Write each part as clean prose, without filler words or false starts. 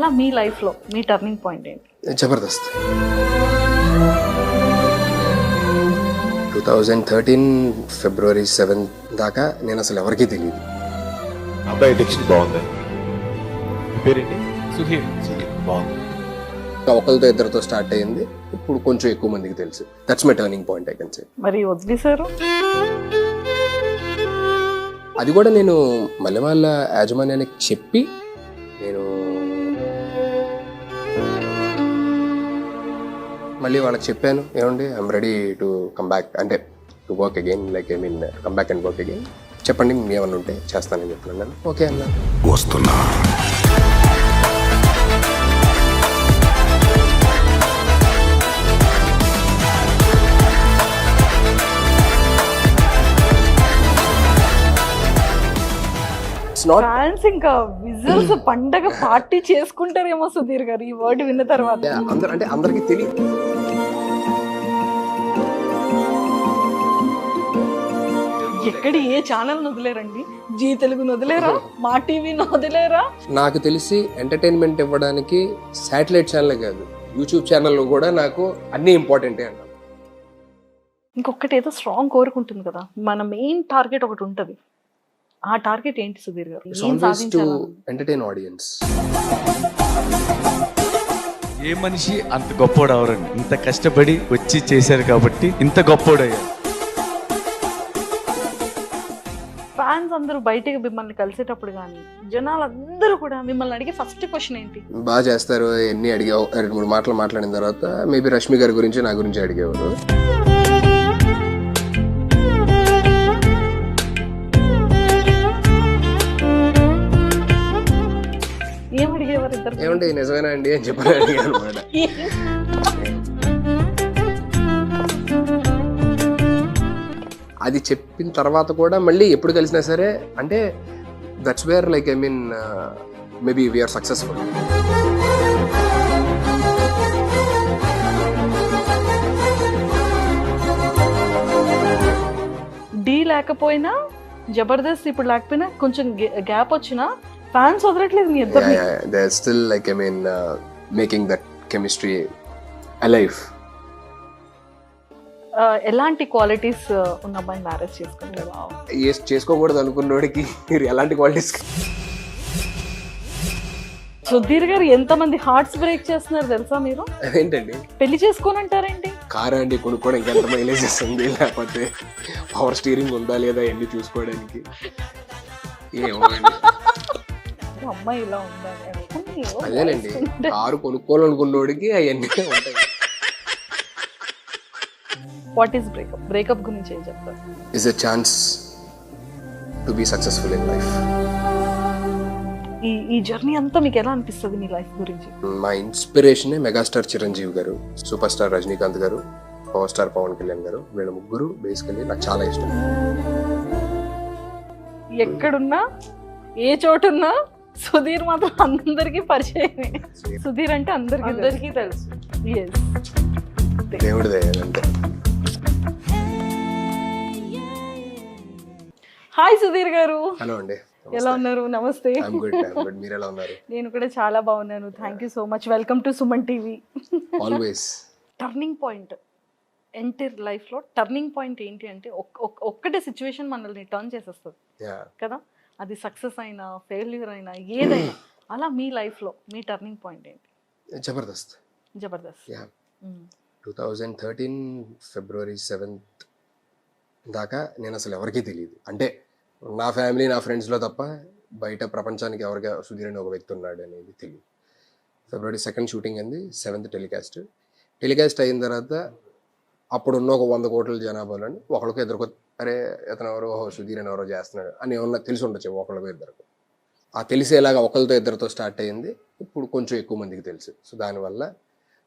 అలా మీ లైఫ్లో మీ turning point ఏంటి? జబర్దస్త్ 2013 ఫిబ్రవరి 7 దాకా నేను అసలు ఎవరికీ తెలియదు. అబ్బాయి డిక్షన్ బాగుంది. పేరేంటి? సుధీర్. బాగుంది. ఒకరితో ఇద్దరితో స్టార్ట్ అయ్యింది, ఇప్పుడు కొంచెం ఎక్కువ మందికి తెలుసు. That's my turning point I can say. మరి వదిలేశారు? అది కూడా నేను మళ్ళీ వాళ్ళ యాజమాన్యానికి చెప్పి నేను మళ్ళీ వాళ్ళకి చెప్పాను, ఏమండి I'm ready to come back, అంటే to work again, like I mean come back and work again, చెప్పండి ఏమన్నా ఉంటే చేస్తానని చెప్తున్నాను. ఓకే అన్న వస్తున్నా. ఫ్యాన్స్ ఇంకా విజిల్స్ పండగ పార్టీ చేసుకుంటారేమో సుధీర్ గారు ఈ వర్డ్ విన్న తర్వాత. అంటే అందరికీ తెలియదు. ఎక్కడి ఏ ఛానల్ వదిలేరండి? జీ తెలుగు వదిలేరా? మా టీవీ వదిలేరా? నాకు తెలిసి ఎంటర్టైన్మెంట్ ఇవ్వడానికి శాటిలైట్ ఛానల్ కాదు, యూట్యూబ్ ఛానల్లో కూడా నాకు అన్నీ ఇంపార్టెంటే అంటాను. ఇంకొకటి ఏదో స్ట్రాంగ్ కోరుకుంటుంది కదా, మన మెయిన్ టార్గెట్ ఒకటి ఉంటుంది. ఆ టార్గెట్ ఏంటి సుధీర్ గారు? ఏం సాధించాలి? Entertain audience. ఏ మనిషి అంత గొప్పోడు అవరండి, ఇంత కష్టపడి వచ్చి చేశారు కాబట్టి ఇంత గొప్పోడయ్యారు. ఫ్యాన్స్ అందరూ బయటకు మిమ్మల్ని కలిసేటప్పుడు కానీ జనాలందరూ కూడా మిమ్మల్ని అడిగే ఫస్ట్ క్వశ్చన్ ఏంటి? బాగా చేస్తారు ఎన్ని అడిగే 2-3 మాటలు మాట్లాడిన తర్వాత మేబీ రష్మి గారి గురించి నా గురించి అడిగేవారు. ఏం అడిగేవారు ఇద్దరు? ఏమండి నిజమేనా అండి అని చెప్పి అడిగాను అనమాట. అది చెప్పిన తర్వాత కూడా మళ్ళీ ఎప్పుడు కలిసినా సరే అంటే that's where like I mean maybe we are successful. Dhee లేకపోయినా జబర్దస్త్ ఇప్పుడు లేకపోయినా కొంచెం గ్యాప్ వచ్చినా ఫ్యాన్స్ వదలట్లేదు మీ ఇద్దరు. They are still like I mean making that chemistry alive. ఎలాంటి క్వాలిటీస్ ఉన్న అబ్బాయిని మ్యారేజ్ చేసుకుంటారు? చేసుకోకూడదు అనుకున్నోడికి ఎలాంటి క్వాలిటీస్? సుధీర్ గారు ఎంతమంది హార్ట్స్ బ్రేక్ చేస్తున్నారు తెలుసా మీరు? అదేంటండి పెళ్లి చేసుకోనంటారేంటి? కారు అండి కొనుక్కోవడం ఇంకెంత మైలేజ్ ఇస్తుంది, లేకపోతే పవర్ స్టీరింగ్ ఉందా లేదా ఎన్ని చూసుకోవడానికి. ఏమో అమ్మాయి ఇలా ఉండాలి. అదేనండి, కారు కొనుక్కోవాలనుకున్నోడికి అవన్నీ ఉంటాయి. What is breakup? బ్రేకప్ గురించి ఏం చెప్తారు? Is a chance to be successful in life. ఈ జర్నీ అంతా మీకు ఎలా అనిపిస్తుంది మీ లైఫ్ గురించి? మా ఇన్స్పిరేషనే మెగాస్టార్ చిరంజీవి గారు, సూపర్ స్టార్ రజనీకాంత్ గారు, పవర్ స్టార్ పవన్ కళ్యాణ్ గారు. వీళ్ళ ముగ్గురు బేసికలీ నాకు చాలా ఇష్టం. ఎక్కడున్నా ఏ చోటున్నా సుధీర్ మాత్రం అందరికీ పరిచయమే. సుధీర్ అంటే అందరికీ తెలుసు. ఎస్, దేవుడి దయ అంతే. హాయ్ సుధీర్ గారు. హలో అండి, ఎలా ఉన్నారు? నమస్తే. మీరు ఎలా ఉన్నారు? నేను కూడా చాలా బాగున్నాను. Thank you so much. Welcome to Suman TV. Always. Turning point entire లైఫ్లో టర్నింగ్ పాయింట్ ఏంటి అంటే ఒక్కటే సిచ్యువేషన్ మనల్ని టర్న్ చేసేస్తుంది కదా, అది సక్సెస్ అయినా ఫెయిల్యూర్ అయినా ఏదైనా. అలా మీ లైఫ్లో మీ టర్నింగ్ పాయింట్ ఏంటి? జబర్దస్త్ 2013 ఫిబ్రవరి 7 దాకా నేను అసలు ఎవరికీ తెలియదు. అంటే నా ఫ్యామిలీ నా ఫ్రెండ్స్లో తప్ప బయట ప్రపంచానికి ఎవరికి సుధీర్ అని ఒక వ్యక్తి ఉన్నాడు అనేది తెలియదు. ఫిబ్రవరి 2 షూటింగ్ అయింది, 7th టెలికాస్ట్ అయిన తర్వాత అప్పుడున్న ఒక 100 కోట్ల జనాభాలోని ఒకరికి ఇద్దరు అరే ఇతను ఎవరో సుధీర్ అని ఎవరో చేస్తున్నాడు అని ఏమన్నా తెలిసి ఉండొచ్చు ఒకరికి ఇద్దరికి. ఆ తెలిసేలాగా ఒకరితో ఇద్దరితో స్టార్ట్ అయ్యింది, ఇప్పుడు కొంచెం ఎక్కువ మందికి తెలుసు. సో దానివల్ల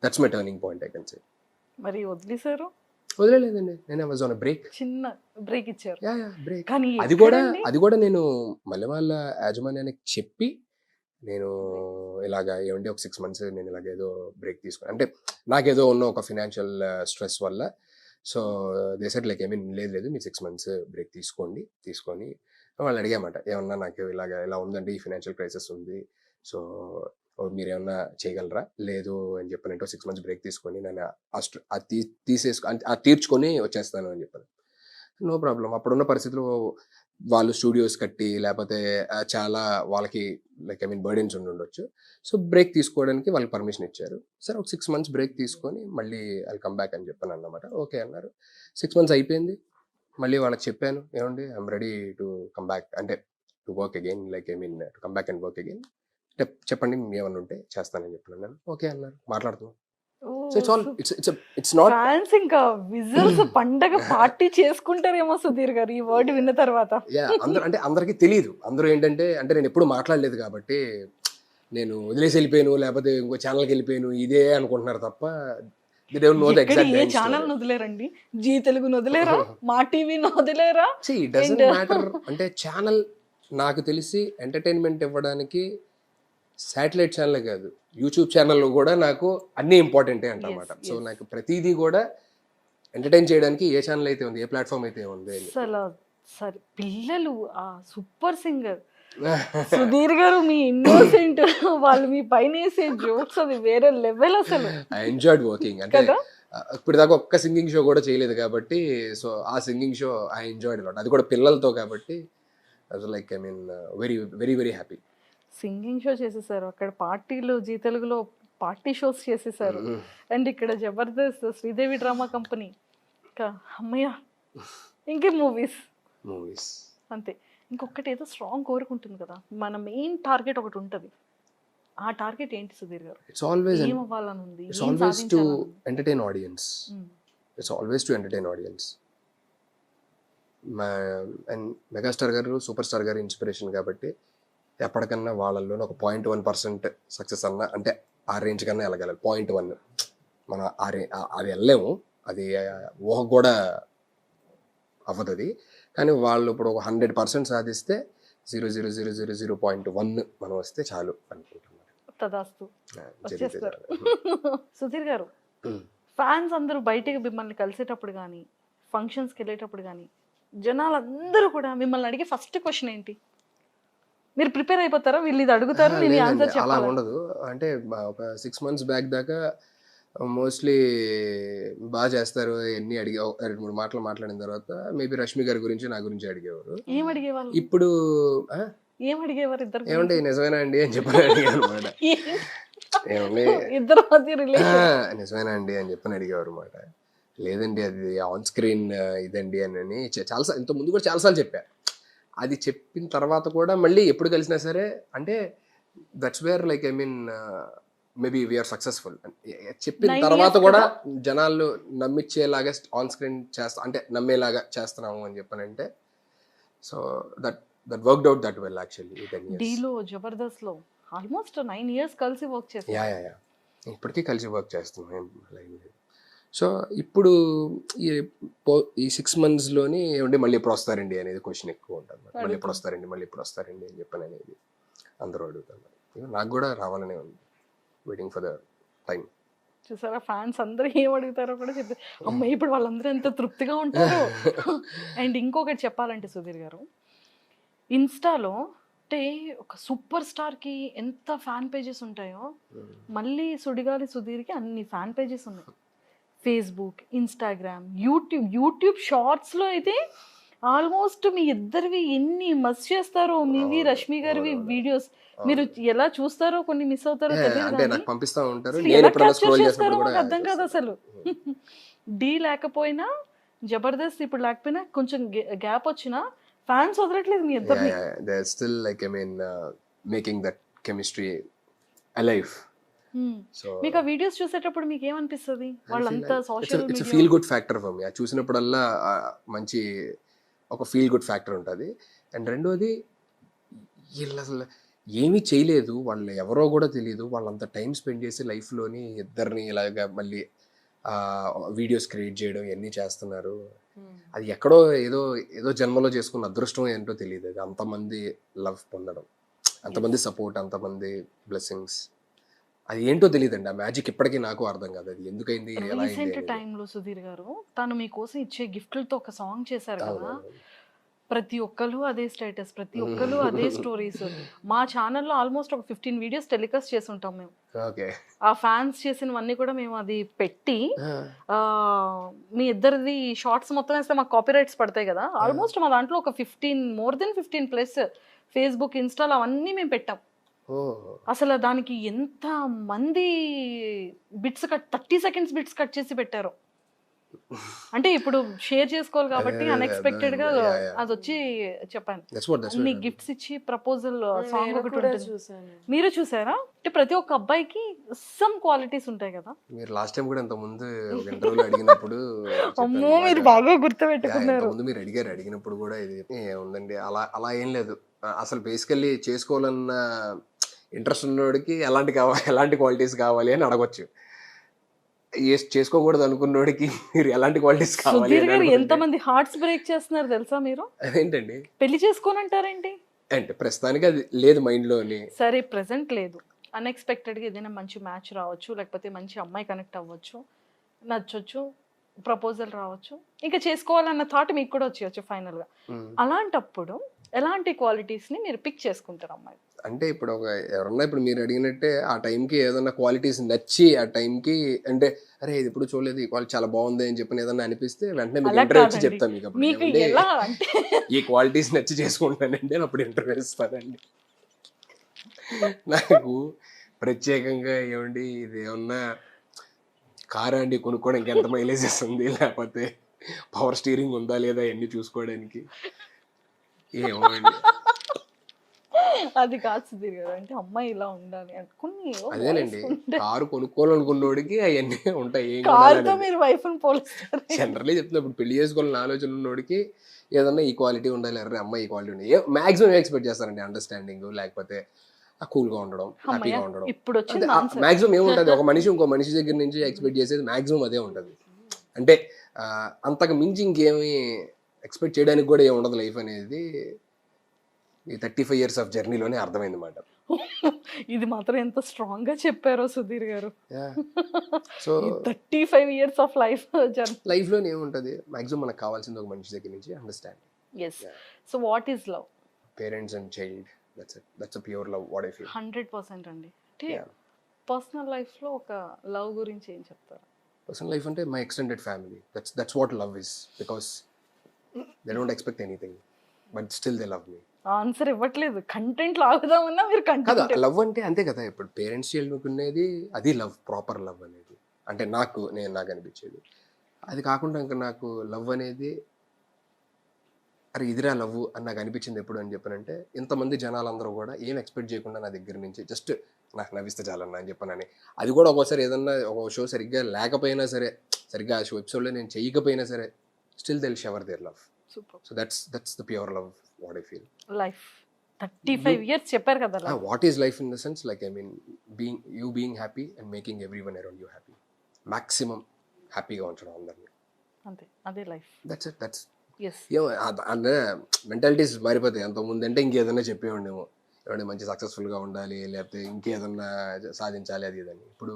that's my turning point I can say. మరి వదిలేశారు? వదిలేదండి, నేను వాజ్ ఆన్ బ్రేక్. చిన్న బ్రేక్ ఇచ్చారు. బ్రేక్. కానీ అది కూడా నేను మళ్ళీ వాళ్ళ యాజమాన్యానికి చెప్పి నేను ఇలాగా ఏమంటే ఒక 6 months నేను ఇలాగ ఏదో బ్రేక్ తీసుకుని, అంటే నాకేదో ఉన్న ఒక ఫినాన్షియల్ స్ట్రెస్ వల్ల. So they said like I mean లేదు మీరు 6 months బ్రేక్ తీసుకొని వాళ్ళు అడిగామాట, ఏమన్నా నాకు ఇలా ఉందండి, ఈ ఫినాన్షియల్ క్రైసిస్ ఉంది, సో మీరేమన్నా చేయగలరా లేదు అని చెప్పానంటే 6 months బ్రేక్ తీసుకొని నేను అది తీర్చుకొని వచ్చేస్తాను అని చెప్పాను. No problem. అప్పుడున్న పరిస్థితుల్లో వాళ్ళు స్టూడియోస్ కట్టి లేకపోతే చాలా వాళ్ళకి లైక్ బర్డెన్స్ ఉండొచ్చు. సో బ్రేక్ తీసుకోవడానికి వాళ్ళు పర్మిషన్ ఇచ్చారు. సరే ఒక 6 months బ్రేక్ తీసుకొని మళ్ళీ ఐల్ కమ్ బ్యాక్ అని చెప్పాను అన్నమాట. ఓకే అన్నారు. 6 months అయిపోయింది. మళ్ళీ వాళ్ళకి చెప్పాను, ఏమండి I'm ready to come back, అంటే to work again, like to come back and work again, చెప్పండి ఏమన్నా ఉంటే చేస్తానని చెప్పాను. నేను ఓకే అన్నారు. మాట్లాడుతున్నాం. సో ఇట్స్ నాట్ ఫ్యాన్స్ ఇంకా విజిల్స్ పండగ పార్టీ చేసుకుంటారేమో సుధీర్ గారు ఈ వర్డ్ విన్న తర్వాత. అందరికీ తెలియదు. అందరూ ఏంటంటే నేను ఎప్పుడు మాట్లాడలేదు కాబట్టి నేను వదిలేసి వెళ్ళిపోయాను లేకపోతే ఇంకో ఛానల్కి వెళ్ళిపోయాను ఇదే అనుకుంటున్నారు తప్ప ఏ ఛానల్ వదిలేరండి? జీ తెలుగు వదిలేరా? మా టీవీ వదిలేరా? అంటే ఛానల్ నాకు తెలిసి ఎంటర్టైన్మెంట్ ఇవ్వడానికి శాటిలైట్ ఛానల్ కాదు, యూట్యూబ్ ఛానల్లో కూడా నాకు అన్నీ ఇంపార్టెంటే అంటమాట. సో నాకు ప్రతిదీ కూడా ఎంటర్టైన్ చేయడానికి ఏ ఛానల్ అయితే ఉంది, ఏ ప్లాట్ఫామ్ అయితే ఉంది. అసలు సరే పిల్లలు ఆ సూపర్ సింగర్ సుధీర్ గారు మీ ఇన్నోసెంట్ వాళ్ళు మీ పైన వేసే జోక్స్ అది వేరే లెవెల్. అసలు ఐ ఎంజాయ్డ్ వర్కింగ్. అంటే ఇప్పుడు దాకా ఒక్క సింగింగ్ షో కూడా చేయలేదు కాబట్టి సో ఆ singing show I enjoyed lot. అది కూడా పిల్లలతో కాబట్టి like very very very happy. Singing show చేసేసారు, అక్కడ పార్టీలు జీ తెలుగులో పార్టీ షోస్ చేసేసారు, అండ్ ఇక్కడ జబర్దస్త్ శ్రీదేవి డ్రామా కంపెనీ, ఇంకా అమ్మయ్య ఇంకే మూవీస్ అంతే. ఇంకొకటి ఏదో స్ట్రాంగ్ కోరుకుంటుంది కదా, మన మెయిన్ టార్గెట్ ఒకటి ఉంటుంది. ఆ టార్గెట్ ఏంటి సుధీర్ గారు? ఏం అవ్వాలని ఉంది? It's always to entertain audience. It's always to entertain audience. And megastar గారు సూపర్ స్టార్ గారు ఇన్స్పిరేషన్ కాబట్టి ఎప్పటికన్నా వాళ్ళల్లో ఒక 0.1% సక్సెస్ అన్న, అంటే ఆ రేంజ్ కన్నా వెళ్ళగలరు. 0.1 మనం అది వెళ్ళలేము, అది ఊహ కూడా అవ్వదు అది. కానీ వాళ్ళు ఇప్పుడు ఒక 100% సాధిస్తే 0.1 మనం వస్తే చాలు అనుకుంటున్నారు. తదాస్తు వచ్చేస్తారు. సుధీర్ గారు, ఫ్యాన్స్ అందరూ బయటికి మిమ్మల్ని కలిసేటప్పుడు కానీ ఫంక్షన్స్కి వెళ్ళేటప్పుడు కానీ జనాలందరూ కూడా మిమ్మల్ని అడిగే ఫస్ట్ క్వశ్చన్ ఏంటి? మీరు ప్రిపేర్ అయిపోతారా? వీళ్ళు ఇది అడుగుతారు, నేను ఆన్సర్ అలా చెప్పాలి? ఉండదు. అంటే ఒక 6 months బ్యాక్ దాకా మోస్ట్లీ బాగా చేస్తారు, ఎన్ని అడిగే 2-3 మాటలు మాట్లాడిన తర్వాత మేబీ రష్మి గారి గురించి నా గురించి అడిగేవారు. ఏం అడిగేవాళ్ళు? ఇప్పుడు ఏం అడిగేవారు? ఇద్దరు ఏమంటే నిజమేనా అండి అని చెప్పని అడిగారు అనమాట. ఏమండి ఇద్దరు మధ్య నిజమేనా అండి అని చెప్పని అడిగేవారు అనమాట. లేదండి అది ఆన్ స్క్రీన్ ఇదండి అని చాలాసార్లు, ఇంత ముందు కూడా చాలాసార్లు చెప్పారు. అది చెప్పిన తర్వాత కూడా మళ్ళీ ఎప్పుడు కలిసినా సరే అంటే that's where like maybe we are successful. చెప్పిన తర్వాత కూడా జనాలు నమ్మించేలాగా ఆన్ స్క్రీన్ చేస్తా, అంటే నమ్మేలాగా చేస్తున్నాము అని చెప్పానంటే so that worked out that well actually. డీలో జబర్దస్త్ లో ఆల్మోస్ట్ 9 years కలిసి వర్క్ చేస్తాం. యా ఇప్పటికీ కలిసి వర్క్ చేస్తున్నాం. సో ఇప్పుడు ఈ 6 monthsలోని ఏమంటే మళ్ళీ ఎప్పుడు వస్తారండి అనేది క్వశ్చన్ ఎక్కువ ఉంటుంది. మళ్ళీ ఎప్పుడు వస్తారండి అని చెప్పని అనేది అందరూ అడుగుతారు. నాకు కూడా రావాలనే ఉంది, వెయిటింగ్ ఫర్ ద టైం. చూసారా ఫ్యాన్స్ అందరూ ఏం అడుగుతారో కూడా చెప్పి అమ్మాయి ఇప్పుడు వాళ్ళందరూ ఎంత తృప్తిగా ఉంటారు. అండ్ ఇంకొకటి చెప్పాలంటే సుధీర్ గారు, ఇన్స్టాలో అంటే ఒక సూపర్ స్టార్కి ఎంత ఫ్యాన్ పేజెస్ ఉంటాయో మళ్ళీ సుడిగాలి సుధీర్కి అన్ని ఫ్యాన్ పేజెస్ ఉన్నాయి. ఫేస్బుక్, ఇన్స్టాగ్రామ్, యూట్యూబ్ షార్ట్స్లో అయితే ఆల్మోస్ట్ మీ ఇద్దరివి ఎన్ని మస్ చేస్తారో, మీవి రష్మి గారివి వీడియోస్ మీరు ఎలా చూస్తారో, కొన్ని మిస్ అవుతారో తెలియదు, పంపిస్తా ఉంటారు, మాకు అర్థం కాదు అసలు. డీ లేకపోయినా జబర్దస్త్ ఇప్పుడు లేకపోయినా కొంచెం గ్యాప్ వచ్చినా ఫ్యాన్స్ వదలట్లేదు మీ ఇద్దరిని. They are still like making that chemistry alive. So మీకు ఆ వీడియోస్ చూసేటప్పుడు మీకు ఏమనిపిస్తుంది? వాళ్ళంతా social media it's feel good factor for me. అది చూసినప్పుడల్లా మంచి ఒక ఫీల్ గుడ్ ఫ్యాక్టర్ ఉంటుంది. అండ్ రెండోది వీళ్ళు అసలు ఏమీ చేయలేదు, వాళ్ళు ఎవరో కూడా తెలియదు, వాళ్ళంత టైం స్పెండ్ చేసి లైఫ్లోని ఇద్దరిని ఇలాగా మళ్ళీ వీడియోస్ క్రియేట్ చేయడం ఇవన్నీ చేస్తున్నారు. అది ఎక్కడో ఏదో జన్మలో చేసుకున్న అదృష్టం ఏంటో తెలియదు. అది అంతమంది లవ్ పొందడం, అంతమంది సపోర్ట్, అంతమంది బ్లెస్సింగ్స్, అది ఏంటో తెలియదండి. ఆ మ్యాజిక్ ఇప్పటికీ నాకు అర్థం కాదు, అది ఎందుకైంది. రీసెంట్ టైంలో సుధీర్ గారు తను మీకోసం ఇచ్చే గిఫ్ట్లతో ఒక సాంగ్ చేశారు కదా, ప్రతి ఒక్కరు అదే స్టేటస్, ప్రతి ఒక్కరు అదే స్టోరీస్. మా ఛానల్లో ఆల్మోస్ట్ ఒక 15 వీడియోస్ టెలికాస్ట్ చేసి ఉంటాం మేము. ఓకే. ఆ ఫ్యాన్స్ చేసినవన్నీ కూడా మేము అది పెట్టి మీ ఇద్దరిది షార్ట్స్ మొత్తం వేస్తే మాకు కాపీ రైట్స్ పడతాయి కదా. ఆల్మోస్ట్ మా దాంట్లో ఒక 15 more than 15 plus Facebook, install అవన్నీ మేము పెట్టాం. అసలు దానికి ఎంత మంది బిట్స్ 30 సెకండ్స్ బిట్స్ కట్ చేసి పెట్టారు. అంటే ఇప్పుడు షేర్ చేసుకోవాలి కాబట్టి అన్ఎక్స్పెక్టెడ్ గా అది వచ్చి చెప్పాను. అన్ని గిఫ్ట్స్ ఇచ్చి ప్రపోజల్ సాంగ్ ఒకటి ఉంటుంది. మీరు చూసారా? అంటే ప్రతి ఒక్క అబ్బాయికి సమ్ క్వాలిటీస్ ఉంటాయి కదా. మీరు లాస్ట్ టైం కూడా ఇంత ముందు ఒక ఇంటర్వ్యూలో అడిగినప్పుడు అమ్మో మీరు బాగా గుర్తుపెట్టుకున్నారు. ముందు మీరు అడిగినప్పుడు కూడా ఇది ఉందండి, అలా అలా ఏం లేదు. అసలు బేసికల్లీ చేసుకోవాలన్న ఇంట్రెస్ట్ ఉన్నోడికి ఎలాంటి క్వాలిటీస్ కావాలి అని అడగొచ్చు. చేసుకోకూడదు అనుకున్నోడికి మీరు ఎలాంటి క్వాలిటీస్ కావాలి ఎంత మంది హార్ట్స్ బ్రేక్ చేస్తున్నారు తెలుసా మీరు? అదేంటండి పెళ్లి చేసుకోనంటారేంటి? అంటే ప్రస్తుతానికి అది లేదు మైండ్ లోని. సరే ప్రెసెంట్ లేదు, అన్ఎక్స్పెక్టెడ్ గా ఏదైనా మంచి మ్యాచ్ రావచ్చు, లేకపోతే మంచి అమ్మాయి కనెక్ట్ అవ్వచ్చు, నచ్చొచ్చు, ప్రపోజల్ రావచ్చు, ఇంకా చేసుకోవాలన్న థాట్ మీకు కూడా వచ్చేయచ్చు ఫైనల్ గా. అలాంటప్పుడు ఎలాంటి క్వాలిటీస్ ని మీరు పిక్ చేసుకుంటారు అమ్మాయి? అంటే ఇప్పుడు ఎవరన్నా ఇప్పుడు మీరు అడిగినట్టే ఆ టైంకి ఏదన్నా క్వాలిటీస్ నచ్చి ఆ టైంకి అంటే అరే ఇది ఇప్పుడు చూడలేదు, ఈ క్వాలిటీ చాలా బాగుంది అని చెప్పి ఏదన్నా అనిపిస్తే వెంటనే మీకు ఇంటర్వ్యూ ఇచ్చి చెప్తాను. మీకు ఈ క్వాలిటీస్ నచ్చి చేసుకుంటానండి అని అప్పుడు ఇంటర్వ్యూ ఇస్తానండి. నాకు ప్రత్యేకంగా ఏమండి ఇది ఏమన్నా కారు అండి కొనుక్కోవడానికి ఎంత మైలేజ్ ఇస్తుంది, లేకపోతే పవర్ స్టీరింగ్ ఉందా లేదా అన్ని చూసుకోవడానికి ఏమోండి. అది కాదు సుధీర్ గారు, అంటే అమ్మాయి ఇలా ఉండాలి అనుకుని. అదేనండి, కారు కొనుక్కోవాలనుకున్నోడికి అవన్నీ ఉంటాయి. మీరు వైఫ్ పోలిస్తారు జనరల్లీ చెప్తున్నా. ఇప్పుడు పెళ్లి చేసుకోవాలని ఆలోచన ఉన్నోడికి ఏదన్నా ఈ క్వాలిటీ ఉండాలి, అరే అమ్మాయి ఈ క్వాలిటీ ఉండాలి. మాక్సిమం ఎక్స్పెక్ట్ చేస్తారండి, అండర్స్టాండింగ్, లేకపోతే కూల్గా ఉండడం, హ్యాపీగా ఉండడం. ఇప్పుడు మాక్సిమం ఏముంటుంది, ఒక మనిషి ఇంకో మనిషి దగ్గర నుంచి ఎక్స్పెక్ట్ చేసేది మాక్సిమం అదే ఉంటుంది. అంటే అంతకు మించి ఇంకేమి ఎక్స్పెక్ట్ చేయడానికి కూడా ఏమి ఉండదు లైఫ్ అనేది. ఈ 35 years ఆఫ్ జర్నీలోనే అర్థమైంది మాట. ఇది మాత్రం ఎంత స్ట్రాంగ్ గా చెప్పారో సుధీర్ గారు. సో 35 years ఆఫ్ లైఫ్ లోనే ఏముంటది, మాక్సిమం మనకు కావాల్సింది ఒక మనిషి దగ్గర నుంచి understanding. yes. So what is love? Parents and child, that's a pure love, what I feel. 100% అండి. అంటే పర్సనల్ లైఫ్ లో ఒక లవ్ గురించి ఏం చెప్తారు? పర్సనల్ లైఫ్ అంటే my extended family, that's what love is, because they don't expect anything but still they love me. Answer ఇవ్వట్లేదు, content లాగుదామన్నా మీరు కదా. లవ్ అంటే అంతే కదా, ఇప్పుడు పేరెంట్స్ చైల్డ్కునేది అది లవ్, ప్రాపర్ లవ్ అనేది. అంటే నాకు అనిపించేది అది కాకుండా ఇంకా నాకు లవ్ అనేది అరే ఇదిరా లవ్ అని నాకు అనిపించింది ఎప్పుడు అని చెప్పానంటే, ఇంతమంది జనాలందరూ కూడా ఏం ఎక్స్పెక్ట్ చేయకుండా నా దగ్గర నుంచి జస్ట్ నాకు నవ్విస్తే చాలన్నా అని చెప్పానని. అది కూడా ఒక్కోసారి ఏదన్నా ఒక షో సరిగ్గా లేకపోయినా సరే, సరిగ్గా ఆ షో ఎపిసోడ్లో నేను చేయకపోయినా సరే, still they will shower there love. So that's the pure love, what I feel. Life 35 years చెప్పారు కదా. What is life in the sense, like I mean being happy and making everyone around you happy. Maximum హ్యాపీగా ఉంచడం అందరినీ, అంతే, అదే life. That's అంటే mentalities మారిపోతాయి. అంతకుముందు అంటే ఇంకేదన్నా చెప్పేవాడేమో, ఏమంటే మంచి సక్సెస్ఫుల్గా ఉండాలి, లేకపోతే ఇంకేదన్నా సాధించాలి అది ఇదని. ఇప్పుడు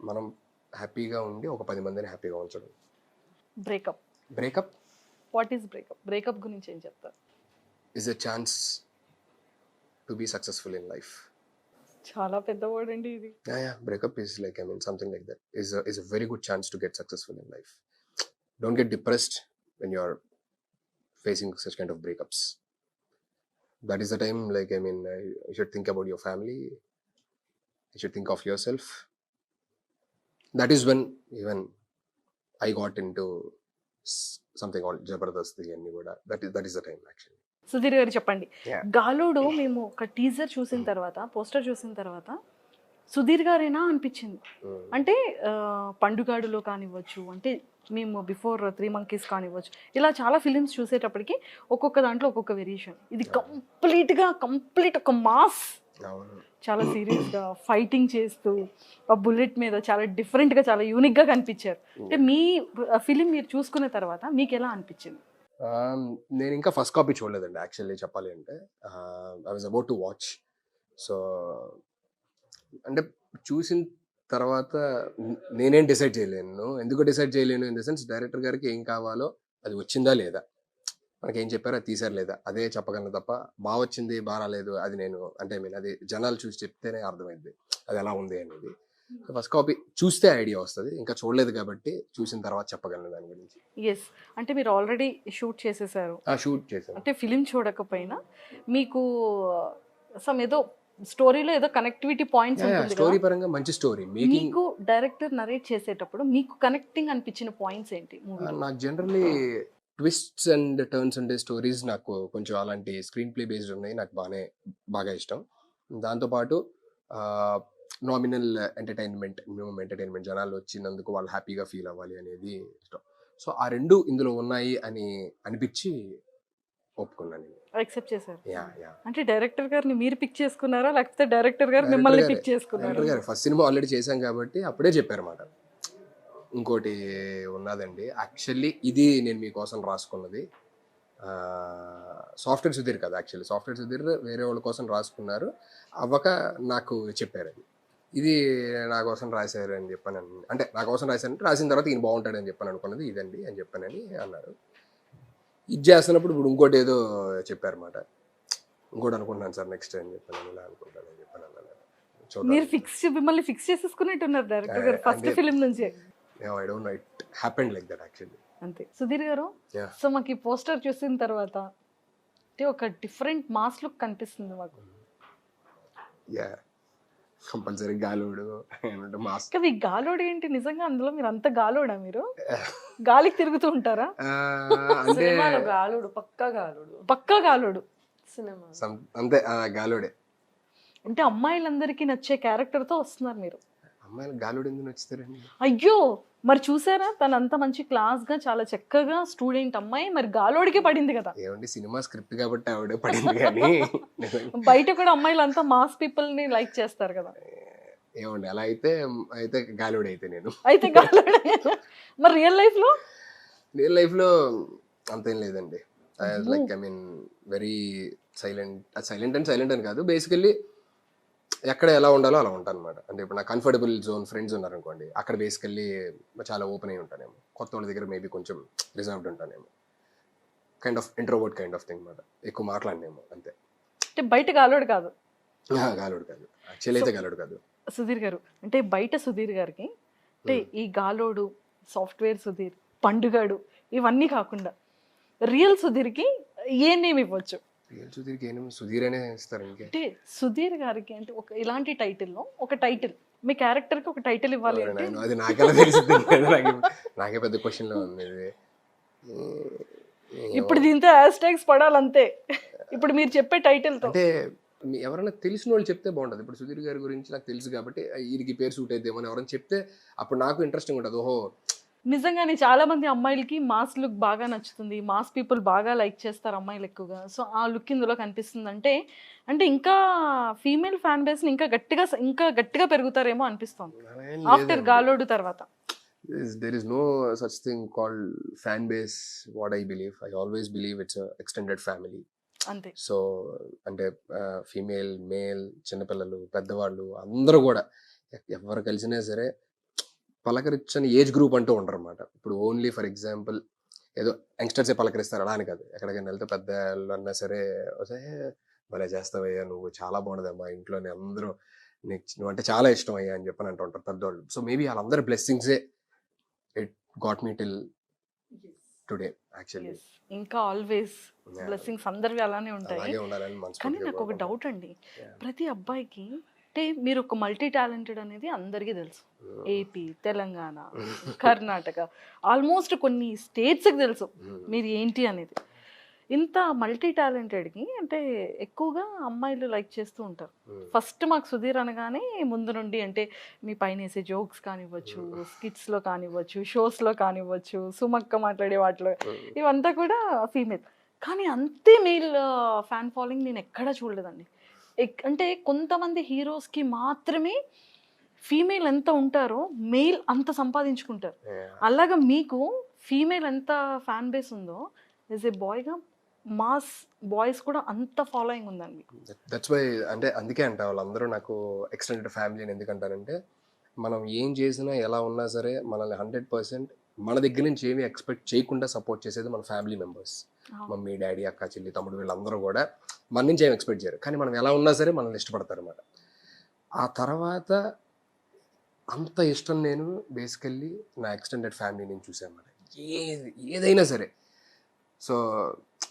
మనం హ్యాపీగా ఉండి ఒక 10 మందిని హ్యాపీగా ఉంచడం. బ్రేకప్ వాట్ ఈస్ బ్రేకప్ గురించి ఏం చెప్తారు? is a chance to be successful in life. చాలా పెద్ద వర్డ్ అండి ఇది. Yeah, breakup is like, I mean, something like that is a very good chance to get successful in life. Don't get depressed when you're facing such kind of breakups. That is the time, like, I mean, you should think about your family, you should think of yourself. That is when even I got into something called Jabardasti and Nivoda. That is the time actually. Sudheer గారు చెప్పండి, గాలుడు మేము ఒక teaser చూసిన తర్వాత, poster చూసిన తర్వాత సుధీర్ గారేనా అనిపించింది. అంటే పండుగాడులో కానివ్వచ్చు, అంటే మేము బిఫోర్ 3 Monkeys కానివ్వచ్చు, ఇలా చాలా ఫిలిమ్స్ చూసేటప్పటికి ఒక్కొక్క దాంట్లో ఒక్కొక్క వేరియేషన్. ఇది కంప్లీట్ ఒక మాస్, చాలా సీరియస్గా ఫైటింగ్ చేస్తూ ఆ బుల్లెట్ మీద చాలా డిఫరెంట్గా, చాలా యూనిక్గా కనిపించారు. అంటే మీ ఫిలిం మీరు చూసుకున్న తర్వాత మీకు ఎలా అనిపించింది? నేను ఇంకా ఫస్ట్ కాపీ చూడలేదండి యాక్చువల్లీ చెప్పాలి అంటే. I was about to watch. So అంటే చూసిన తర్వాత నేనేం డిసైడ్ చేయలేను. ఎందుకు డిసైడ్ చేయలేను ఇన్ ద సెన్స్, డైరెక్టర్ గారికి ఏం కావాలో అది వచ్చిందా లేదా. మనకి ఏం చెప్పారో అది తీసారు లేదా అదే చెప్పగలను తప్ప బాగా వచ్చింది బాగా రాలేదు అది నేను అంటే మీన్ అది జనాలు చూసి చెప్తేనే అర్థమైంది అది ఎలా ఉంది అనేది. ఫస్ట్ కాపీ చూస్తే ఐడియా వస్తుంది, ఇంకా చూడలేదు కాబట్టి చూసిన తర్వాత చెప్పగలను దాని గురించి. ఎస్, అంటే మీరు ఆల్రెడీ షూట్ చేసేసారు, షూట్ చేశాను. అంటే ఫిలిం చూడకపోయినా మీకు సమ్ ఏదో స్టోరీలో ఏదో కనెక్టివిటీ పాయింట్స్ ఉంటుంది స్టోరీ కదా. పరంగా మంచి స్టోరీ మేకింగ్. మీకు డైరెక్టర్ నరేట్ చేసేటప్పుడు మీకు కనెక్టింగ్ అనిపించిన పాయింట్స్ ఏంటి మూవీ? నాకు జనరల్లీ ట్విస్ట్స్ అండ్ టర్న్స్ ఉండే స్టోరీస్ నాకు కొంచెం అలాంటి స్క్రీన్ ప్లే బేస్డ్ ఉన్నాయి, నాకు బాగా ఇష్టం. దాంతోపాటు నామినల్ ఎంటర్టైన్మెంట్, మినిమం ఎంటర్టైన్మెంట్, జనాలు వచ్చినందుకు వాళ్ళు హ్యాపీగా ఫీల్ అవ్వాలి అనేది ఇష్టం. సో ఆ రెండు ఇందులో ఉన్నాయి అని అనిపించి ఒప్పుకున్నాను. యాక్సెప్ట్ చేశారు. యా యా అంటే డైరెక్టర్ గారిని మీరు పిక్ చేసుకున్నారా లేకపోతే డైరెక్టర్ గారు మిమ్మల్ని పిక్ చేసుకున్నారా? డైరెక్టర్ గారు ఫస్ట్ సినిమా ఆల్రెడీ చేశాం కాబట్టి అప్పుడే చెప్పారన్నమాట. ఇంకోటి ఉన్నదండి యాక్చువల్లీ, ఇది నేను మీకోసం రాసుకున్నది. సాఫ్ట్వేర్ సుధీర్ కదా, యాక్చువల్లీ సాఫ్ట్వేర్ సుధీర్ వేరే వాళ్ళ కోసం రాసుకున్నారు, అవ్వక నాకు చెప్పారు అది ఇది నా కోసం రాశారు అని చెప్పాను. అంటే నా కోసం రాశానంటే రాసిన తర్వాత ఈయన బాగుంటాడు అని చెప్పాను అనుకున్నది ఇదండి అని చెప్పానని అన్నారు. ఇది చేస్తున్నప్పుడు ఇప్పుడు ఇంకోటి ఏదో చెప్పారన్నమాట, ఇంకోటి అనుకుంటున్నాను సార్ నెక్స్ట్ అని చెప్పాను, ఇలా అనుకుంటాను అని చెప్పాను. మీరు మిమ్మల్ని ఫిక్స్ చేసేసుకున్నట్టున్నారు డైరెక్టర్ గారు ఫస్ట్ ఫిలిం నుంచి. I don't know, it happened like that actually. అంతే. సుధీర్ గారు, సో మాకు ఈ పోస్టర్ చూసిన తర్వాత అంటే ఒక డిఫరెంట్ మాస్ లుక్ కనిపిస్తుంది మాకు. Yeah, compulsory Gaalodu mass. కదా ఈ గాలోడు ఏంటి నిజంగా? అందులో మీరు అంత గాలోడా? మీరు గాలికి తిరుగుతూ ఉంటారా? అంటే గాలుడు, పక్కా గాలుడు, పక్కా గాలోడు సినిమా అంతే, గాలోడే. అంటే అమ్మాయిలందరికీ నచ్చే క్యారెక్టర్ తో వస్తున్నారు మీరు. అమ్మాయిలు గాలోడు ఎందుకు నచ్చుతారండి? అయ్యో, మరి చూసారా తను అంత మంచి క్లాస్ గా చాలా చక్కగా స్టూడెంట్ అమ్మాయి, మరి గాలోడికే పడింది కదా. ఏమండి సినిమా స్క్రిప్ట్ కాబట్టి ఆవిడే పడింది కానీ బయట కూడా అమ్మాయిలు అంతా మాస్ పీపుల్ ని లైక్ చేస్తారు కదా. ఏమండి అలా అయితే గాలోడు అయితే నేను అయితే గాలోడే. మరి రియల్ లైఫ్ లో అంతేం లేదండి. Like I mean very silent అని కాదు, బేసికల్లీ ఎక్కడ ఎలా ఉండాలో అలా ఉంటాను అనమాట. అంటే ఇప్పుడు నా కంఫర్టబుల్ జోన్ ఫ్రెండ్స్ ఉన్నారనుకోండి, అక్కడ బేసికల్లీ చాలా ఓపెన్ అయి ఉంటానేమో. కొత్త వాళ్ళ దగ్గర మేబీ కొంచెం రిజర్వ్డ్ ఉంటానేమో, kind of introvert kind of thing మాట, ఎక్కువ మాట్లాడినేమో అంతే. అంటే బయట గాలోడు కాదు. గాలోడు కాదు, యాక్చువల్లీ అయితే గాలోడు కాదు. సుధీర్ గారు, అంటే బయట సుధీర్ గారికి అంటే ఈ గాలోడు, సాఫ్ట్వేర్ సుధీర్, పండుగాడు ఇవన్నీ కాకుండా రియల్ సుధీర్కి ఏ నేమ్ ఇవ్వచ్చు? రియల్ సుధీర్కి ఏం సుధీర్ అనే ఇస్తారు. అంటే సుధీర్ గారికి అంటే ఒక ఇలాంటి టైటిల్లో ఒక టైటిల్, మీ క్యారెక్టర్కి ఒక టైటిల్ ఇవ్వాలి అంటే అది నాకెలా తెలిసింది? నాకే పెద్ద క్వశ్చన్ లో ఉంది ఇది. ఇప్పుడు దీంతో హ్యాష్ ట్యాగ్స్ పడాలంతే. ఇప్పుడు మీరు చెప్పే టైటిల్ తో అంటే ఎవరైనా తెలిసిన వాళ్ళు చెప్తే బాగుంటుంది. ఇప్పుడు సుధీర్ గారి గురించి నాకు తెలుసు కాబట్టి వీరికి పేరు సూట్ అయిద్దేమో అని ఎవరైనా చెప్తే అప్పుడు నాకు ఇంట్రెస్టింగ్ ఉంటుంది. ఓహో, నిజంగానే చాలా మంది అమ్మాయిలకి మాస్ లుక్ బాగా నచ్చుతుంది, మాస్ పీపుల్ బాగా లైక్ చేస్తారు అమ్మాయిలు ఎక్కువగా. సో ఆ లుక్ ఇందులో కనిపిస్తుంది అంటే ఇంకా ఫీమేల్ ఫ్యాన్ బేస్ ఇంకా గట్టిగా పెరుగుతారేమో అనిపిస్తుంది ఆఫ్టర్ గాలోడు తర్వాత. there is no such thing called fan base. What I believe, I always believe it's a extended family. అంతే. సో అంటే ఫీమేల్, మేల్, చిన్నపిల్లలు, పెద్దవాళ్ళు అందరూ కూడా ఎవరు కలిసినా సరే పలకరించని ఏజ్ గ్రూప్ అంటూ ఉంటారు అన్నమాట. ఇప్పుడు ఓన్లీ ఫర్ ఎగ్జాంపుల్ ఏదో యంగ్స్టర్సే పలకరిస్తారు అలా అని కాదు. ఎక్కడికైనా వెళ్తే పెద్దలు అన్నా సరే భలే చేస్తావయ్యా, నువ్వు చాలా బాగుండదమ్మా, ఇంట్లోనే అందరూ నువ్వు అంటే చాలా ఇష్టం అయ్యా అని చెప్పని అంటూ ఉంటారు పెద్దవాళ్ళు. సో మేబీ వాళ్ళందరూ బ్లెస్సింగ్సే it got me till today actually. ఇంకా ఆల్వేస్ బ్లెస్సింగ్స్ అందరివి అలానే ఉంటాయి. అలాగే ఉండాలని కానీ మనస్ఫూర్తిగా నాకు ఒక కోరుకుంటున్నాను. డౌట్ అండి, ప్రతి అబ్బాయికి అంటే మీరు ఒక మల్టీ టాలెంటెడ్ అనేది అందరికీ తెలుసు. ఏపీ, తెలంగాణ, కర్ణాటక, ఆల్మోస్ట్ కొన్ని స్టేట్స్కి తెలుసు మీరు ఏంటి అనేది. ఇంత మల్టీ టాలెంటెడ్కి అంటే ఎక్కువగా అమ్మాయిలు లైక్ చేస్తూ ఉంటారు. ఫస్ట్ మాకు సుధీర్ అనగానే ముందు నుండి అంటే మీ పైన వేసే జోక్స్ కానివ్వచ్చు, స్కిట్స్లో కానివ్వచ్చు, షోస్లో కానివ్వచ్చు, సుమక్క మాట్లాడే వాటిలో ఇవంతా కూడా ఫీమేల్. కానీ అంతే మేల్ ఫ్యాన్ ఫాలోయింగ్ నేను ఎక్కడా చూడలేదండి. అంటే కొంతమంది హీరోస్కి మాత్రమే ఫీమేల్ ఎంత ఉంటారో మేల్ అంత సంపాదించుకుంటారు. అలాగా మీకు ఫీమేల్ ఎంత ఫ్యాన్ బేస్ ఉందో యాజ్ ఏ బాయ్గా మాస్ బాయ్స్ కూడా అంత ఫాలోయింగ్ ఉందండి. దట్స్ వై, అంటే అందుకే అంట వాళ్ళందరూ నాకు ఎక్స్టెండెడ్ ఫ్యామిలీ అని ఎందుకంటారంటే మనం ఏం చేసినా ఎలా ఉన్నా సరే మనల్ని 100% మన దగ్గర నుంచి ఏమీ ఎక్స్పెక్ట్ చేయకుండా సపోర్ట్ చేసేది మన ఫ్యామిలీ మెంబర్స్. మమ్మీ డాడీ అక్క చెల్లి తమ్ముడు వీళ్ళందరూ కూడా మన నుంచి ఏం ఎక్స్పెక్ట్ చేయరు, కానీ మనం ఎలా ఉన్నా సరే మనల్ని ఇష్టపడతారు అనమాట. ఆ తర్వాత అంత ఇష్టం నేను బేసికల్లీ నా ఎక్స్టెండెడ్ ఫ్యామిలీ నేను చూసాను అన్నమాట. ఏదైనా సరే. So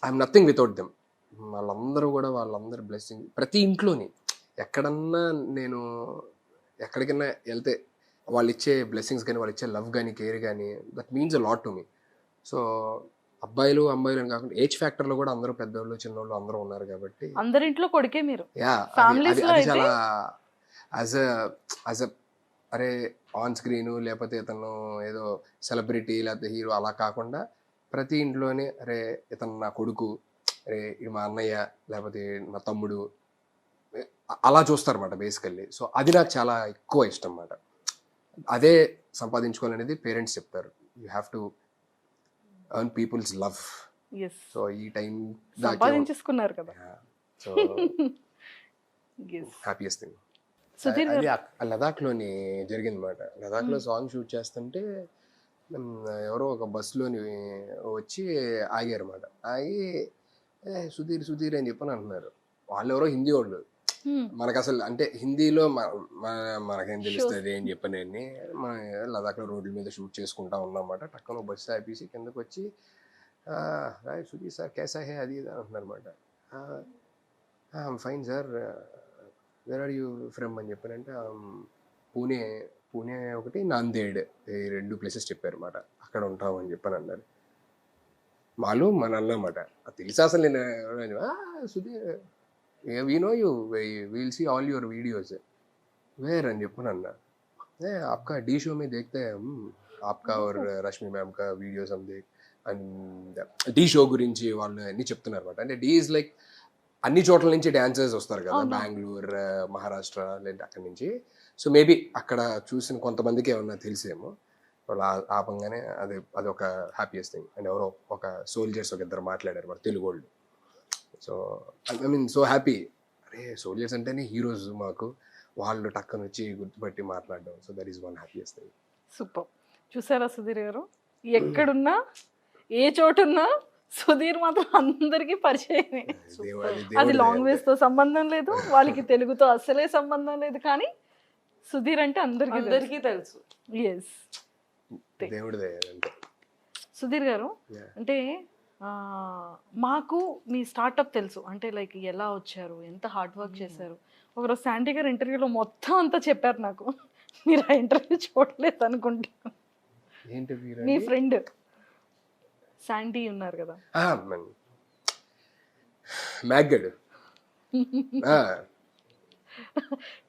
I'm nothing without them. వాళ్ళందరూ బ్లెస్సింగ్ ప్రతి ఇంట్లోని ఎక్కడన్నా నేను ఎక్కడికైనా వెళ్తే వాళ్ళు ఇచ్చే బ్లెస్సింగ్స్ కానీ వాళ్ళు ఇచ్చే లవ్ కానీ కేర్ కానీ that means a lot to me. So అబ్బాయిలు అమ్మాయిలు అని కాకుండా ఏజ్ ఫ్యాక్టర్లో కూడా అందరూ పెద్దవాళ్ళు చిన్నవాళ్ళు అందరూ ఉన్నారు కాబట్టి అందరింట్లో కొడుకే మీరు. యా Families లో అది అయితే- చాలా యాజ్ అ అరే ఆన్ స్క్రీను లేకపోతే ఇతను ఏదో సెలబ్రిటీ లేకపోతే హీరో అలా కాకుండా ప్రతి ఇంట్లోనే అరే ఇతను నా కొడుకు, అరే ఇది మా అన్నయ్య లేకపోతే నా తమ్ముడు అలా చూస్తారన్నమాట బేసికల్లీ. సో అది నాకు చాలా ఎక్కువ ఇష్టం అన్నమాట. అదే సంపాదించుకోవాలనేది పేరెంట్స్ చెప్తారు, you have to earn people's love. Yes, so ఈ టైం సంపాదించేసుకున్నారు కదా. So yes. Happiest thing. Sudheer అది గారు, లదాఖ్లోని జరిగింది అనమాట. లదాఖ్లో సాంగ్ షూట్ చేస్తుంటే ఎవరో ఒక బస్సులోని వచ్చి ఆగారు అనమాట. ఆగి సుధీర్ సుధీర్ అని చెప్పని అంటున్నారు. వాళ్ళు ఎవరో హిందీ వాళ్ళు. మనకు అసలు అంటే హిందీలో మనకేం తెలుస్తుంది ఏం చెప్పని మన లదాఖ్లో రోడ్ల మీద షూట్ చేసుకుంటా ఉన్నామన్నమాట. టక్కన బస్సు ఆపేసి కిందకు వచ్చి సుధీర్ సార్ కేసా హే అది ఇది అంటున్నారు అనమాట. Fine sir, where are you from అని చెప్పానంటే పూణే ఒకటి నాందేడ్ ఈ 2 ప్లేసెస్ చెప్పారు అనమాట. అక్కడ ఉంటాం అని చెప్పని అన్నారు. మాలు మన అన్నమాట. అది తెలుసా అసలు నేను Sudheer we know you will see all your videos where అని చెప్పని అన్నా. आपका डी शो में देखते हैं हम आपका और రష్మి మ్యామ్ కా వీడియోస్ हम देख అండ్ डी షో గురించి వాళ్ళు అన్నీ చెప్తున్నారు అనమాట. అంటే डी ఇస్ లైక్ అన్ని చోట్ల నుంచి డాన్సర్స్ వస్తారు కదా, బెంగళూరు మహారాష్ట్ర లేదంటే అక్కడి నుంచి. సో మేబీ అక్కడ చూసిన కొంతమందికి ఏమన్నా తెలిసేమో. వాళ్ళు ఆపంగానే అదొక హ్యాపీయెస్ట్ థింగ్. అండ్ ఎవరో ఒక సోల్జర్స్ ఒక ఇద్దరు మాట్లాడారు మరి తెలుగు వాళ్ళు. So I mean so happy. అరే సోల్జర్స్ అంటేనే హీరోస్ మాకు, వాళ్ళు టక్కన వచ్చి గుర్తుపట్టి మాట్లాడడం. So that is one happiest thing. Super. చూసారా సుధీర్ గారు, ఎక్కడున్నా ఏ చోటున్నా సుధీర్ మాత్రం అందరికీ పరిచయమే. అది లాంగ్వేజ్ తో సంబంధం లేదు, వాళ్ళకి తెలుగుతో అసలే సంబంధం లేదు, కానీ సుధీర్ అంటే అందరికీ తెలుసు. ఎస్. దేవుడి దయ అంటే. సుధీర్ గారు, అంటే మాకు మీ స్టార్ట్అప్ తెలుసు, అంటే లైక్ ఎలా వచ్చారు, ఎంత హార్డ్ వర్క్ చేశారు. ఒకరోజు శాండీ గారు ఇంటర్వ్యూలో మొత్తం అంతా చెప్పారు నాకు. మీరు ఆ ఇంటర్వ్యూ చూడలేదు అనుకుంటాను. మీ ఫ్రెండ్ శాండీ ఉన్నారు కదా, మ్యాగ్గడ్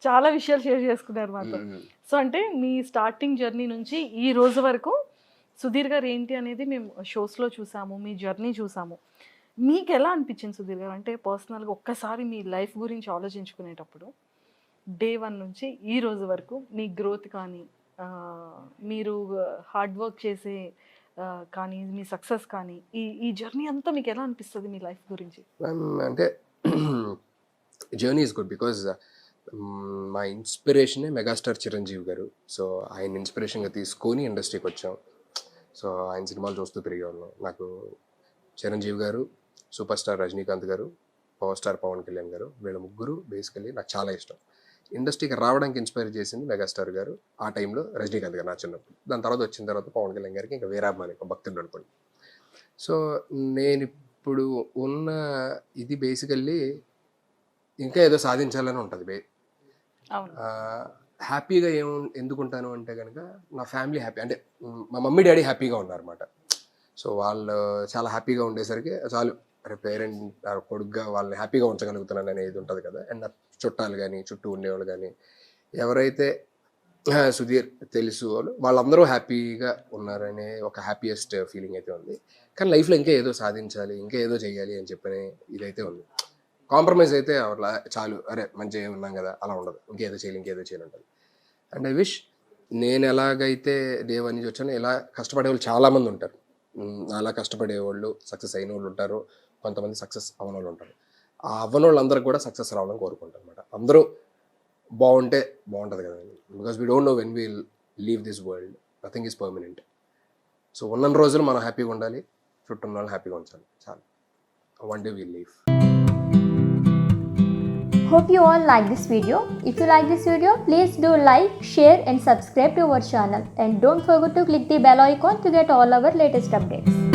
చాలా విషయాలు షేర్ చేసుకున్నారు మాతో. సో అంటే మీ స్టార్టింగ్ జర్నీ నుంచి ఈ రోజు వరకు సుధీర్ గారు ఏంటి అనేది మేము షోస్లో చూసాము, మీ జర్నీ చూసాము. మీకు ఎలా అనిపించింది సుధీర్ గారు, అంటే పర్సనల్గా ఒక్కసారి మీ లైఫ్ గురించి ఆలోచించుకునేటప్పుడు డే 1 నుంచి ఈ రోజు వరకు మీ గ్రోత్ కానీ, మీరు హార్డ్ వర్క్ చేసే కానీ, మీ సక్సెస్ కానీ, ఈ జర్నీ అంతా మీకు ఎలా అనిపిస్తుంది మీ లైఫ్ గురించి? అంటే జర్నీ ఈజ్ గుడ్ బికాజ్ మా ఇన్స్పిరేషనే మెగాస్టార్ చిరంజీవి గారు. సో ఆయన ఇన్స్పిరేషన్గా తీసుకొని ఇండస్ట్రీకి వచ్చాం. సో ఆయన సినిమాలు చూస్తూ పెరిగే ఉన్నాం. నాకు చిరంజీవి గారు, సూపర్ స్టార్ రజనీకాంత్ గారు, పవర్ స్టార్ పవన్ కళ్యాణ్ గారు, వీళ్ళ ముగ్గురు బేసికల్లీ నాకు చాలా ఇష్టం. ఇండస్ట్రీకి రావడానికి ఇన్స్పైర్ చేసింది మెగాస్టార్ గారు, ఆ టైంలో రజనీకాంత్ గారు నా చిన్నప్పుడు. దాని తర్వాత వచ్చిన తర్వాత పవన్ కళ్యాణ్ గారికి ఇంకా వేరాభిమాని, భక్తులు అనుకోండి. సో నేను ఇప్పుడు ఉన్న ఇది బేసికల్లీ ఇంకా ఏదో సాధించాలని ఉంటుంది. హ్యాపీగా ఎందుకుంటాను అంటే కనుక నా ఫ్యామిలీ హ్యాపీ, అంటే మా మమ్మీ డాడీ హ్యాపీగా ఉన్నారన్నమాట. సో వాళ్ళు చాలా హ్యాపీగా ఉండేసరికి చాలు, అరే పేరెంట్ కొడుకుగా వాళ్ళని హ్యాపీగా ఉంచగలుగుతున్నాను అనేది ఉంటుంది కదా. అండ్ నా చుట్టాలు కానీ చుట్టూ ఉండేవాళ్ళు కానీ ఎవరైతే సుధీర్ తెలుసు వాళ్ళందరూ హ్యాపీగా ఉన్నారనే ఒక హ్యాపీయెస్ట్ ఫీలింగ్ అయితే ఉంది. కానీ లైఫ్లో ఇంకా ఏదో సాధించాలి, ఇంకా ఏదో చేయాలి అని చెప్పనే ఇదైతే ఉంది. కాంప్రమైజ్ అయితే అట్లా చాలు, అరే మంచిగా ఉన్నాం కదా అలా ఉండదు, ఇంకేదో చేయాలి ఉంటుంది. అండ్ ఐ విష్ నేను ఎలాగైతే డే 1 నుంచి వచ్చానో ఇలా కష్టపడే వాళ్ళు చాలామంది ఉంటారు. అలా కష్టపడే వాళ్ళు సక్సెస్ అయిన వాళ్ళు ఉంటారు, కొంతమంది సక్సెస్ అవ్వని వాళ్ళు ఉంటారు. ఆ అవ్వని వాళ్ళందరూ కూడా సక్సెస్ రావాలని కోరుకుంటారు అనమాట. అందరూ బాగుంటే బాగుంటుంది కదా, because we don't know when we'll leave this world, nothing is permanent. So ఉన్న రోజులు మనం హ్యాపీగా ఉండాలి, చుట్టూ ఉన్న వాళ్ళు హ్యాపీగా ఉంచాలి చాలు. one day we'll leave. Hope you all like this video. If you like this video, please do like, share and subscribe to our channel. And don't forget to click the bell icon to get all our latest updates.